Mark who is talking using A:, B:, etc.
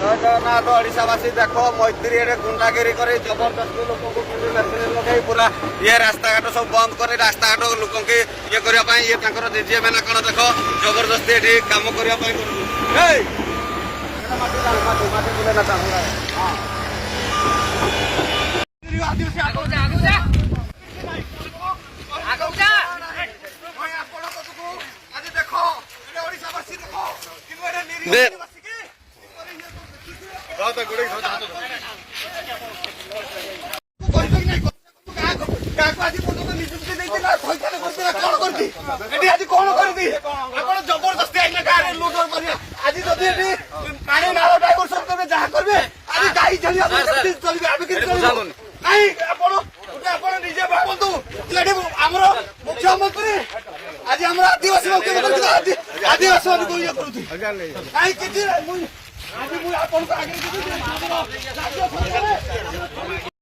A: জয় জগন্নাথ ওড়িশাবাসী দেখ মৈত্রী এড়ে গুন্ডাগিরি করে জবরদস্তি লোক মেশিন লগাই পুরা ইয়ে রাস্তাঘাট সব বন্ধ করে রাস্তাঘাট লোক ইয়ে করা ইয়ে তাঁর ডিজে মানে কোণ দেখ জবরদস্তি এটি কাম করা করুন মাটি বুলে না জবরদস্তি আজ যদি পানি নাল ডাইভরসন করবে যা করবে আজ গাই চলিবে আমি কিন্তু নাই ଆପଣ ନିଜେ ଭାବନ୍ତୁ ଏଠି ଆମର ମୁଖ୍ୟମନ୍ତ୍ରୀ ଆଜି ଆମର ଆଦିବାସୀ ମୁଖ୍ୟମନ୍ତ୍ରୀ ଆଦିବାସୀ ମାନଙ୍କୁ ଇଏ କରୁଛି କାହିଁ କିଛି ଆଜି ମୁଁ ଆପଣଙ୍କ ଆଗରେ